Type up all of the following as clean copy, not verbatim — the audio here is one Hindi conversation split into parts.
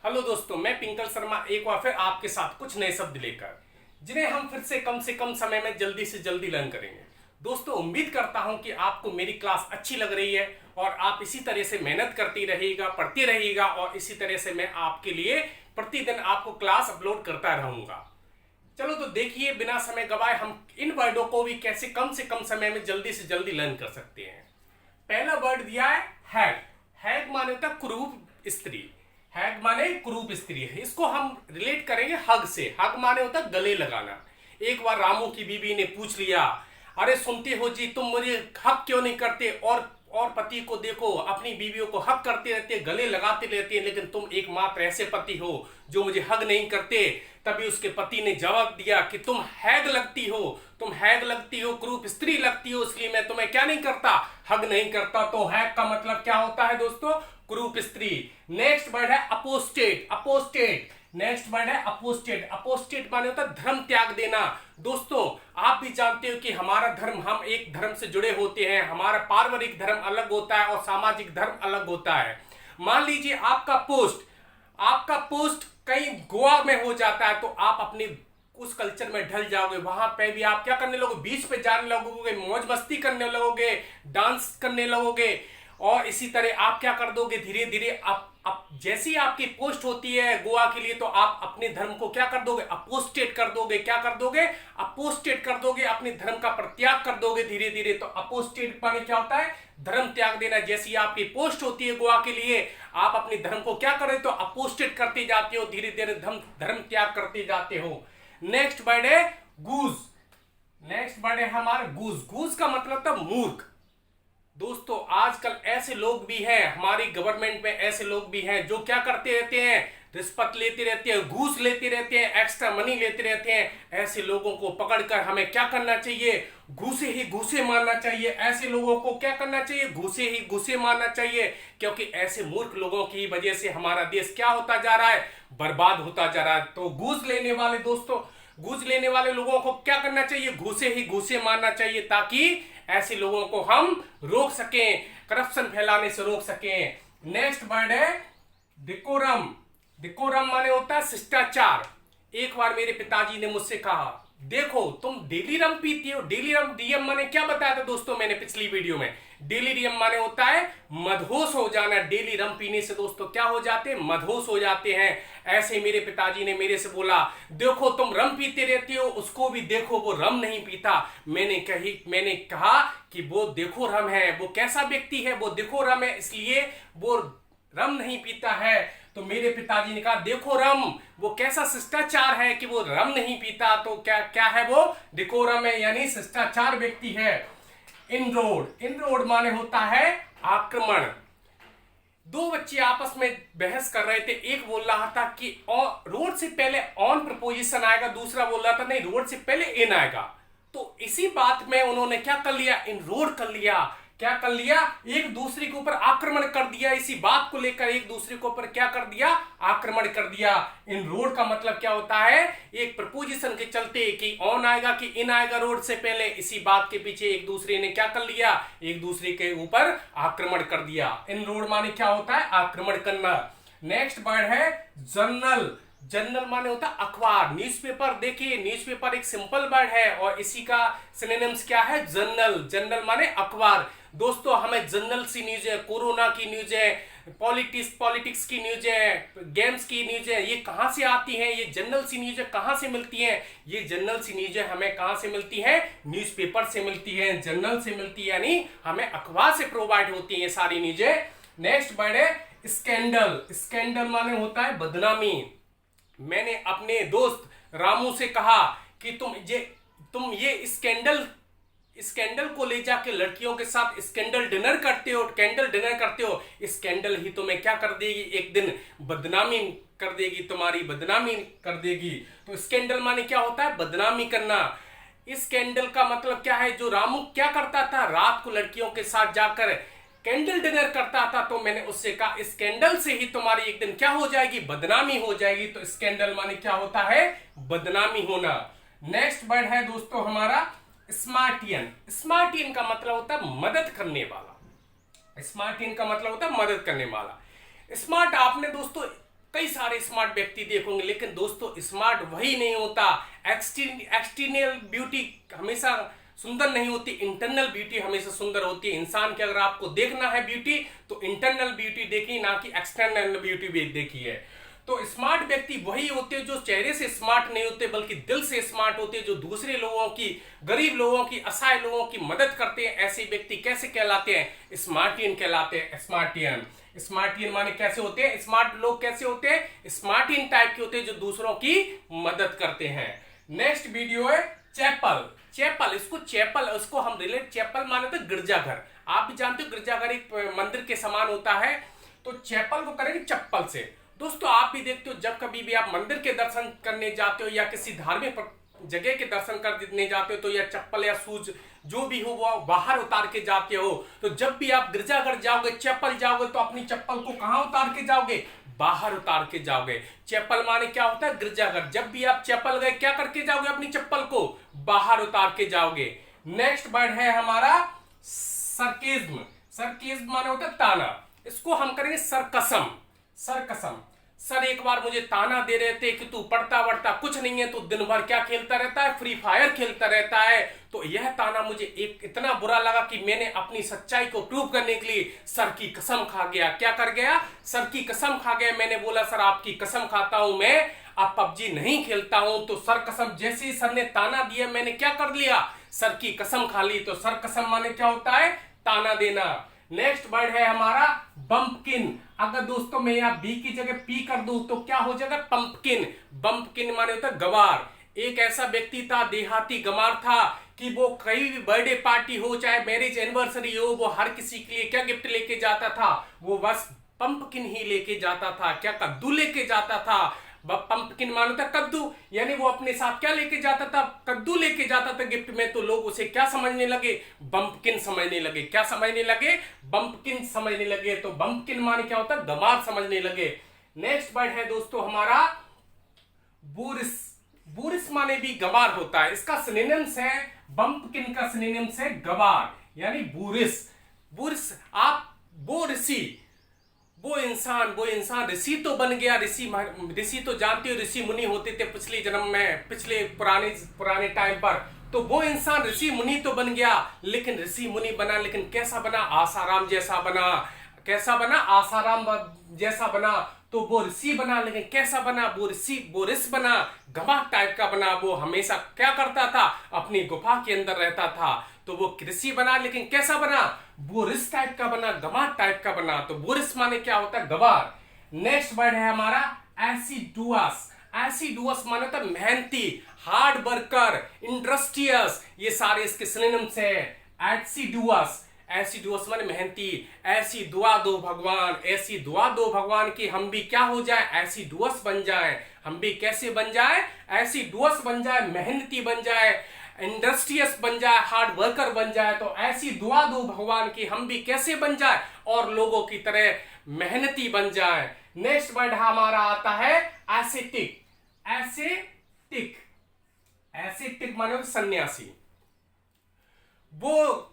हेलो दोस्तों, मैं पिंकल शर्मा एक बार फिर आपके साथ कुछ नए शब्द लेकर, जिन्हें हम फिर से कम समय में जल्दी से जल्दी लर्न करेंगे। दोस्तों, उम्मीद करता हूं कि आपको मेरी क्लास अच्छी लग रही है और आप इसी तरह से मेहनत करती रहिएगा, पढ़ती रहिएगा और इसी तरह से मैं आपके लिए प्रतिदिन आपको क्लास अपलोड करता रहूंगा। चलो तो देखिए, बिना समय गवाए हम इन वर्डों को भी कैसे कम से कम समय में जल्दी से जल्दी लर्न कर सकते हैं। पहला वर्ड दिया है हैग। हैग माने होता है कुरूप स्त्री। हैग माने कुरूप स्त्री है। इसको हम रिलेट करेंगे हग से। हग माने होता है गले लगाना। एक बार रामू की बीवी ने पूछ लिया, अरे सुनते हो जी, तुम मुझे हक क्यों नहीं करते? और पति को देखो, अपनी बीवियों को हक करते रहते, गले लगाते रहते हैं, लेकिन तुम एकमात्र ऐसे पति हो जो मुझे हग नहीं करते। तभी उसके पति ने जवाब दिया कि तुम हैग लगती हो, तुम हैग लगती हो, कुरूप स्त्री लगती हो, इसलिए मैं तुम्हें क्या नहीं करता, हग नहीं करता। तो हैग का मतलब क्या होता है दोस्तों? कुरूप स्त्री। नेक्स्ट वर्ड है अपोस्टेट। अपोस्टेट नेक्स्ट वर्ड है अपोस्टेट। अपोस्टेट माने होता है धर्म त्याग देना। दोस्तों, आप भी जानते हो कि हमारा धर्म, हम एक धर्म से जुड़े होते हैं। हमारा पारिवारिक धर्म अलग होता है और सामाजिक धर्म अलग होता है। मान लीजिए आपका पोस्ट कहीं गोवा में हो जाता है, तो आप अपने उस कल्चर में ढल जाओगे। वहां पे भी आप क्या करने लगोगे? बीच पे जाने लगोगे, मौज मस्ती करने लगोगे, डांस करने लगोगे और इसी तरह आप क्या कर दोगे, धीरे धीरे आप जैसी आपकी पोस्ट होती है गोवा के लिए, तो आप अपने धर्म को क्या कर दोगे? अपोस्टेट कर दोगे। क्या कर दोगे? अपोस्टेट कर दोगे। अपने धर्म का परित्याग कर दोगे धीरे धीरे। तो अपोस्टेट माने क्या होता है? धर्म त्याग देना। जैसी आपकी पोस्ट होती है गोवा के लिए, आप अपने धर्म को क्या कर रहे हो? तो अपोस्टेट करते जाते हो, धीरे धीरे धर्म त्याग करते जाते हो। नेक्स्ट वर्ड है गूज। नेक्स्ट वर्ड है हमारा गूज। गूज का मतलब था मूर्ख। दोस्तों, आजकल ऐसे लोग भी हैं, हमारी गवर्नमेंट में ऐसे लोग भी हैं जो क्या करते रहते हैं? रिश्वत लेते रहते हैं, घूस लेते रहते हैं, एक्स्ट्रा मनी लेते रहते हैं। ऐसे लोगों को पकड़कर हमें क्या करना चाहिए? घूसे ही घूसे मारना चाहिए। ऐसे लोगों को क्या करना चाहिए? घूसे ही घूसे मारना चाहिए, क्योंकि ऐसे मूर्ख लोगों की वजह से हमारा देश क्या होता जा रहा है? बर्बाद होता जा रहा है। तो घूस लेने वाले दोस्तों, घूस लेने वाले लोगों को क्या करना चाहिए? घूसे ही घूसे मारना चाहिए, ताकि ऐसे लोगों को हम रोक सकें, करप्शन फैलाने से रोक सकें। नेक्स्ट वर्ड है डिकोरम। डिकोरम माने होता है शिष्टाचार। एक बार मेरे पिताजी ने मुझसे कहा, देखो तुम डेली रम पीती हो। डेली रम डीएम माने क्या बताया था दोस्तों मैंने पिछली वीडियो में? डेली रम माने होता है मदहोश हो जाना। डेली रम पीने से दोस्तों क्या हो जाते हैं? मदहोश हो जाते हैं। ऐसे मेरे पिताजी ने मेरे से बोला, देखो तुम रम पीते रहती हो, उसको भी देखो, वो रम नहीं पीता। मैंने कहा कि वो देखो रम है, वो कैसा व्यक्ति है? वो देखो रम है, इसलिए वो रम नहीं पीता है। तो मेरे पिताजी ने कहा, देखो रम, वो कैसा शिष्टाचार है कि वो रम नहीं पीता। तो क्या क्या है वो? डिकोरम है, यानी शिष्टाचार व्यक्ति है। इनरोड। इनरोड माने होता है आक्रमण। दो बच्चे आपस में बहस कर रहे थे। एक बोल रहा था कि रोड से पहले ऑन प्रपोजिशन आएगा, दूसरा बोल रहा था नहीं, रोड से पहले इन आएगा। तो इसी बात में उन्होंने क्या कर लिया? इनरोड कर लिया। क्या कर लिया? एक दूसरे के ऊपर आक्रमण कर दिया। इसी बात को लेकर एक दूसरे के ऊपर क्या कर दिया? आक्रमण कर दिया। इनरोड का मतलब क्या होता है? एक प्रपोजिशन के चलते कि ऑन आएगा कि इन आएगा रोड से पहले, इसी बात के पीछे एक दूसरे ने क्या कर लिया? एक दूसरे के ऊपर आक्रमण कर दिया। इनरोड माने क्या होता है? आक्रमण करना। नेक्स्ट वर्ड है जर्नल। जर्नल माने होता है अखबार, न्यूज़पेपर। देखिए, न्यूज़पेपर एक सिंपल वर्ड है और इसी का सिनोनिम्स क्या है? जर्नल। जर्नल माने अखबार। दोस्तों, हमें जर्नल सी न्यूज है, कोरोना की न्यूज है, पॉलिटिक्स की न्यूज है, गेम्स की न्यूज है, ये कहां से आती है? ये जर्नल सी न्यूज कहां से मिलती है? ये जर्नल सी न्यूज हमें कहां से मिलती है? न्यूज़पेपर से मिलती है, जर्नल से मिलती है, यानी हमें अखबार से प्रोवाइड होती है ये सारी न्यूजें। नेक्स्ट वर्ड है स्कैंडल। स्कैंडल माने होता है बदनामी। मैंने अपने दोस्त रामू से कहा कि तुम ये स्कैंडल को ले जाके लड़कियों के साथ स्कैंडल डिनर करते हो, कैंडल डिनर करते हो। स्कैंडल ही तुम्हें क्या कर देगी? एक दिन बदनामी कर देगी, तुम्हारी बदनामी कर देगी। तो स्कैंडल माने क्या होता है? बदनामी करना। इस स्कैंडल का मतलब क्या है? जो रामू क्या करता था, रात को लड़कियों के साथ जाकर कैंडल डिनर करता था। तो मैंने उससे कहा, स्कैंडल से ही तुम्हारी एक दिन क्या हो जाएगी? बदनामी हो जाएगी। तो स्कैंडल माने क्या होता है? बदनामी होना। नेक्स्ट वर्ड है दोस्तों हमारा स्मार्टियन। स्मार्टियन का मतलब होता है मदद करने वाला। स्मार्टियन का मतलब होता है मदद करने वाला। स्मार्ट आपने दोस्तों कई सारे व्यक्ति देखोगे, लेकिन दोस्तों स्मार्ट वही नहीं होता। एक्सटर्नल ब्यूटी हमेशा सुंदर नहीं होती, इंटरनल ब्यूटी हमेशा सुंदर होती है। इंसान की अगर आपको देखना है ब्यूटी तो इंटरनल ब्यूटी देखी, ना कि एक्सटर्नल ब्यूटी भी देखी है। तो स्मार्ट व्यक्ति वही होते हैं जो चेहरे से स्मार्ट नहीं होते बल्कि दिल से स्मार्ट होते हैं, जो दूसरे लोगों की, गरीब लोगों की, असहाय लोगों की मदद करते हैं। ऐसे व्यक्ति कैसे कहलाते हैं? स्मार्टियन कहलाते हैं। स्मार्टियन, स्मार्टियन माने कैसे होते हैं? स्मार्ट लोग कैसे होते हैं? स्मार्टियन टाइप के होते हैं जो दूसरों की मदद करते हैं। नेक्स्ट वीडियो है चैपल। चैपल, इसको चैपल, उसको हम रिलेट, चैपल माने तो गिरजाघर। आप भी जानते हो गिरजाघर एक मंदिर के समान होता है, तो चैपल को करेंगे चप्पल से। दोस्तों आप भी देखते हो जब कभी भी आप मंदिर के दर्शन करने जाते हो या किसी धार्मिक जगह के दर्शन करने जाते हो तो या चप्पल या शूज जो भी हो वो बाहर उतार के जाते हो। तो जब भी आप गिरजाघर जाओगे, चप्पल जाओगे, तो अपनी चप्पल को कहां उतार के जाओगे? बाहर उतार के जाओगे। चप्पल माने क्या होता है? गिरजाघर। जब भी आप चप्पल गए क्या करके जाओगे? अपनी चप्पल को बाहर उतार के जाओगे। नेक्स्ट वर्ड है हमारा सरकेज्म। सरकेज्म माने होता है ताना। इसको हम करेंगे सरकसम। सरकसम, सर एक बार मुझे ताना दे रहे थे कि तू पढ़ता वढ़ता कुछ नहीं है, तू दिन भर क्या खेलता रहता है? फ्री फायर खेलता रहता है। तो यह ताना मुझे एक इतना बुरा लगा कि मैंने अपनी सच्चाई को प्रूव करने के लिए सर की कसम खा गया। क्या कर गया? सर की कसम खा गया। मैंने बोला सर आपकी कसम खाता हूं, मैं अब पबजी नहीं खेलता हूं। तो सर कसम, जैसे ही सर ने ताना दिया मैंने क्या कर लिया? सर की कसम खा ली। तो सर कसम माने क्या होता है? ताना देना। नेक्स्ट वर्ड है हमारा बम्पकिन। अगर दोस्तों मैं यहाँ बी की जगह पी कर दूं तो क्या हो जाएगा? पंपकिन। बम्पकिन माने होता है गवार। एक ऐसा व्यक्ति था, देहाती गंवार था, कि वो कहीं भी बर्थडे पार्टी हो चाहे मैरिज एनिवर्सरी हो, वो हर किसी के लिए क्या गिफ्ट लेके जाता था? वो बस पंपकिन ही लेके जाता था। क्या? कद्दू लेके जाता था। पंपकिन मानो था कद्दू, यानी वो अपने साथ क्या लेके जाता था? कद्दू लेके जाता था गिफ्ट में। तो लोग उसे क्या समझने लगे? बम्पकिन समझने लगे। क्या समझने लगे? बम्पकिन समझने लगे। तो बम्पकिन माने क्या होता है? गंवार समझने लगे। नेक्स्ट वर्ड है दोस्तों हमारा बूरिस। बूरिस माने भी गंवार होता है। इसका सिनोनिम्स है, बम्पकिन का सिनोनिम्स है गंवार, यानी बूरिस। बूरिस, आप वो ऋषि, वो इंसान ऋषि तो बन गया। ऋषि तो जानते हो ऋषि मुनि होते थे पिछले जन्म में, पिछले पुराने टाइम पर। तो वो इंसान ऋषि मुनि तो बन गया, लेकिन ऋषि मुनि बना, लेकिन कैसा बना? आसाराम जैसा बना। कैसा बना? आसाराम जैसा बना। तो वो ऋषि बना, लेकिन कैसा बना? वो ऋषि बना, गंवार टाइप का बना। वो हमेशा क्या करता था? अपनी गुफा के अंदर रहता था। तो वो ऋषि बना, लेकिन कैसा बना? बोरिस टाइप का बना, गंवार टाइप का बना। तो बोरिस माने क्या होता है? गंवार। नेक्स्ट वर्ड है हमारा एसिडुअस। एसिडुअस माने होता है मेहनती, हार्ड वर्कर, इंडस्ट्रियस। ये सारे इसके सिनोनिम्स है। एसिडुअस, एसिडुअस माने मेहनती। ऐसी दुआ दो भगवान, ऐसी दुआ दो भगवान कि हम भी क्या हो जाए? एसिडुअस बन जाए। हम भी कैसे बन जाए? एसिडुअस बन जाए, मेहनती बन जाए, इंडस्ट्रियस बन जाए, हार्ड वर्कर बन जाए। तो ऐसी दुआ दो भगवान की हम भी कैसे बन जाए? और लोगों की तरह मेहनती बन जाए। नेक्स्ट वर्ड हमारा आता है एसेटिक। एसेटिक, एसेटिक माने सन्यासी। वो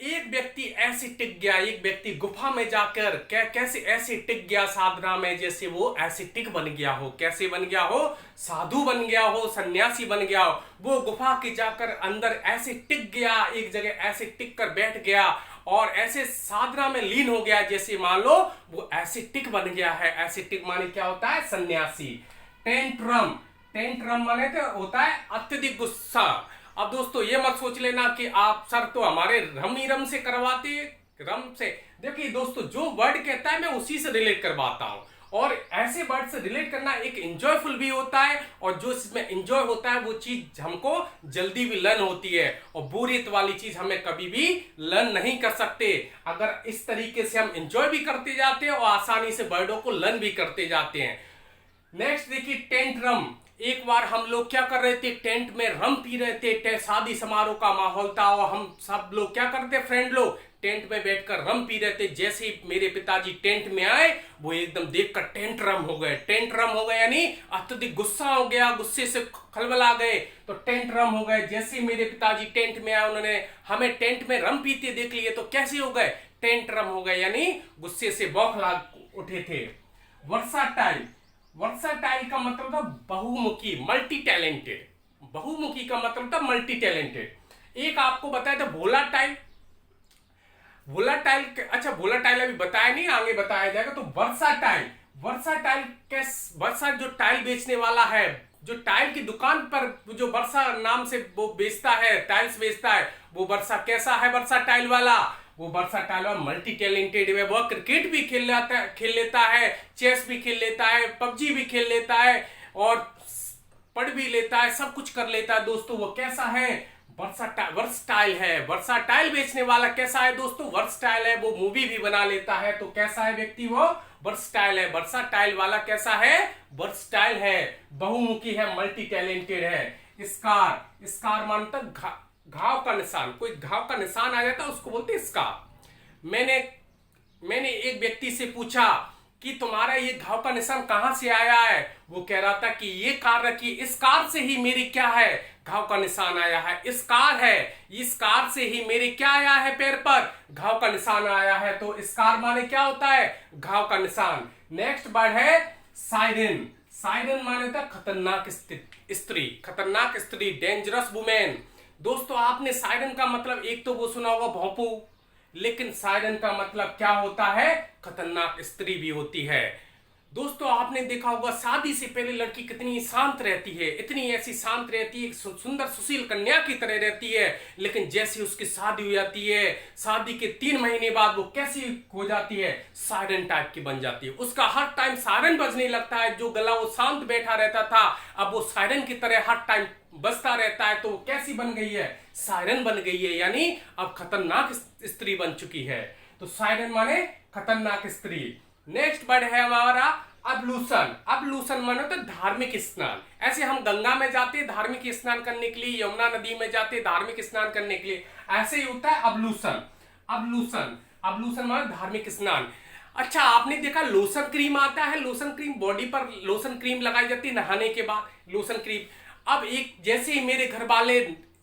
एक व्यक्ति ऐसे टिक गया, एक व्यक्ति गुफा में जाकर कैसे ऐसे टिक गया साधना में, जैसे वो ऐसे टिक बन गया हो। कैसे बन गया हो? साधु बन गया हो, सन्यासी बन गया हो। वो गुफा के जाकर अंदर ऐसे टिक गया, एक जगह ऐसे टिक कर बैठ गया और ऐसे साधना में लीन हो गया, जैसे मान लो वो ऐसे टिक बन गया है। ऐसे टिक माने क्या होता है? सन्यासी। टेंट्रम, टेंट्रम माने तो होता है अत्यधिक गुस्सा। अब दोस्तों ये मत सोच लेना कि आप सर तो हमारे रम ही रम से करवाते, रम से। देखिए दोस्तों जो वर्ड कहता है मैं उसी से रिलेट करवाता हूं, और ऐसे वर्ड से रिलेट करना एक एंजॉयफुल भी होता है, और जो इसमें एंजॉय होता है वो चीज हमको जल्दी भी लर्न होती है, और बोरियत वाली चीज हमें कभी भी लर्न नहीं कर सकते। अगर इस तरीके से हम एंजॉय भी करते जाते हैं और आसानी से वर्डों को लर्न भी करते जाते हैं। नेक्स्ट देखिए टेंट रम। एक बार हम लोग क्या कर रहे थे? टेंट में रम पी रहे थे। शादी समारोह का माहौल था और हम सब लोग क्या करते, फ्रेंड लोग टेंट में बैठकर रम पी रहे थे। जैसे ही मेरे पिताजी टेंट में आए वो एकदम देखकर टेंट रम हो गए। टेंट रम हो गए यानी अत्यधिक गुस्सा हो गया, गुस्से से खलबला गए, तो टेंट रम हो गए। जैसे ही मेरे पिताजी टेंट में आए उन्होंने हमें टेंट में रम पीते देख लिए, तो कैसे हो गए? टेंट रम हो गए, यानी गुस्से से बौखला उठे थे। वर्सा टाइम, वर्साटाइल का मतलब था बहुमुखी, मल्टी टैलेंटेड। बहुमुखी का मतलब था मल्टी टैलेंटेड। एक आपको बताया था वोलाटाइल। वोलाटाइल, अच्छा वोलाटाइल अभी बताया नहीं, आगे बताया जाएगा। तो वर्साटाइल, वर्साटाइल वर्षा जो टाइल बेचने वाला है, जो टाइल की दुकान पर जो वर्षा नाम से वो बेचता है, टाइल्स बेचता है, वो वर्षा कैसा है? वर्साटाइल वाला। वो वर्साटाइल वाला मल्टी टैलेंटेड है। वह क्रिकेट भी खेल लेता है, चेस भी खेल लेता है, पबजी भी खेल लेता है, और पढ़ भी लेता है, सब कुछ कर लेता है दोस्तों। वो कैसा है? वर्सटाइल है। वर्साटाइल बेचने वाला कैसा है दोस्तों? वर्सटाइल है। वो मूवी भी बना लेता है। तो कैसा है व्यक्ति? वो वर्सटाइल है। वर्साटाइल वाला कैसा है? वर्सटाइल है, बहुमुखी है, मल्टी टैलेंटेड है। स्कार, स्कार मानता घाव का निशान। कोई घाव का निशान आ जाता है उसको बोलते हैं स्कार। मैंने एक व्यक्ति से पूछा कि तुम्हारा ये घाव का निशान कहां से आया है? वो कह रहा था कि ये कार रखी, इस कार से ही मेरी क्या है? घाव का निशान आया है। इस कार है, इस कार से ही मेरे क्या आया है? पैर पर घाव का निशान आया है। तो स्कार माने क्या होता है? घाव का निशान। नेक्स्ट वर्ड है साइरन। साइरन माने होता है खतरनाक स्त्री, खतरनाक स्त्री, डेंजरस वुमेन। दोस्तों आपने साइरन का मतलब एक तो वो सुना होगा भोंपू, लेकिन साइरन का मतलब क्या होता है? खतरनाक स्त्री भी होती है। दोस्तों आपने देखा होगा शादी से पहले लड़की कितनी शांत रहती है, इतनी ऐसी शांत रहती है, सुंदर सुशील कन्या की तरह रहती है, लेकिन जैसे उसकी शादी हो जाती है, शादी के 3 महीने बाद वो कैसी हो जाती है? सायरन टाइप की बन जाती है। उसका हर टाइम सायरन बजने लगता है। जो गला वो शांत बैठा रहता था, अब वो सायरन की तरह हर टाइम बजता रहता है। तो वो कैसी बन गई है? सायरन बन गई है, यानी अब खतरनाक स्त्री बन चुकी है। तो सायरन माने खतरनाक स्त्री। नेक्स्ट वर्ड है हमारा अबलूशन। अबलूशन माने तो धार्मिक स्नान। ऐसे हम गंगा में जाते हैं धार्मिक स्नान करने के लिए, यमुना नदी में जाते हैं धार्मिक स्नान करने के लिए, ऐसे ही होता है अबलूशन। अबलूशन, अबलूशन माने धार्मिक स्नान। अच्छा आपने देखा लोशन क्रीम आता है, लोशन क्रीम, बॉडी पर लोशन क्रीम लगाई जाती है नहाने के बाद, लोशन क्रीम। अब एक जैसे ही मेरे घर वाले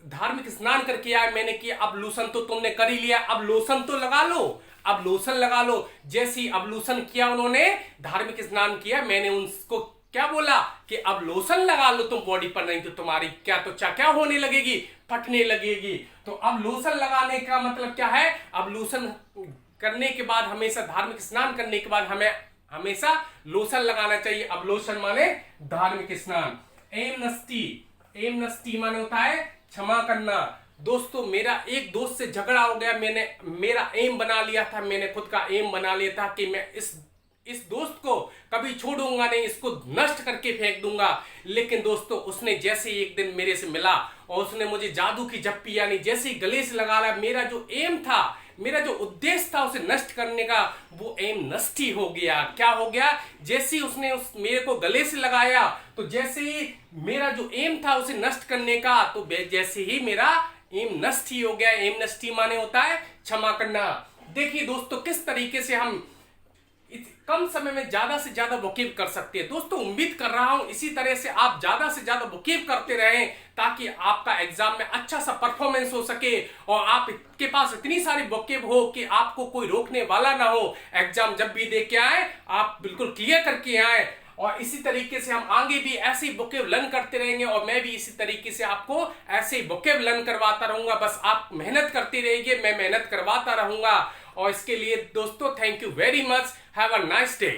धार्मिक स्नान करके आए, मैंने किया अब लोशन तो तुमने कर ही लिया, अब लोशन तो लगा लो, अब लोशन लगा लो। जैसे ही अब लोशन किया उन्होंने, धार्मिक स्नान किया, मैंने उनको क्या बोला कि अब लोशन लगा लो तुम बॉडी पर, नहीं तो तुम्हारी क्या त्वचा क्या होने लगेगी? फटने लगेगी। तो अब लोशन लगाने का मतलब क्या है? अब लोशन करने के बाद, हमेशा धार्मिक स्नान करने के बाद हमें हमेशा लोशन लगाना चाहिए। अब लोशन माने धार्मिक स्नान। एमनेस्टी, एमनेस्टी माने होता है क्षमा करना। दोस्तों मेरा एक दोस्त से झगड़ा हो गया, मैंने मेरा एम बना लिया था, मैंने खुद का एम बना लिया था कि मैं इस दोस्त को कभी छोड़ूंगा नहीं, इसको नष्ट करके फेंक दूंगा। लेकिन दोस्तों उसने जैसे ही एक दिन मेरे से मिला और उसने मुझे जादू की झप्पी यानी जैसे ही गले से लगा लिया, मेरा जो एम था, मेरा जो उद्देश्य था उसे नष्ट करने का, वो एम नष्ट ही हो गया। क्या हो गया? जैसे ही उसने मेरे को गले से लगाया, तो जैसे ही मेरा जो एम था उसे नष्ट करने का, तो जैसे ही मेरा एम नष्ट ही हो गया। एम नष्ट माने होता है क्षमा करना। देखिए दोस्तों किस तरीके से हम कम समय में ज्यादा से ज्यादा वोकेब कर सकते हैं। दोस्तों उम्मीद कर रहा हूं इसी तरह से आप ज्यादा से ज्यादा वोकेब करते रहें, ताकि आपका एग्जाम में अच्छा सा परफॉर्मेंस हो सके और आपके पास इतनी सारी वोकेब हो कि आपको कोई रोकने वाला ना हो। एग्जाम जब भी दे के आए आप बिल्कुल क्लियर करके आए। और इसी तरीके से हम आगे भी ऐसे ही वोकेब लर्न करते रहेंगे, और मैं भी इसी तरीके से आपको ऐसे ही वोकेब लर्न करवाता रहूंगा। बस आप मेहनत करते रहिए, मैं मेहनत करवाता रहूंगा। और इसके लिए दोस्तों thank you very much, have a nice day.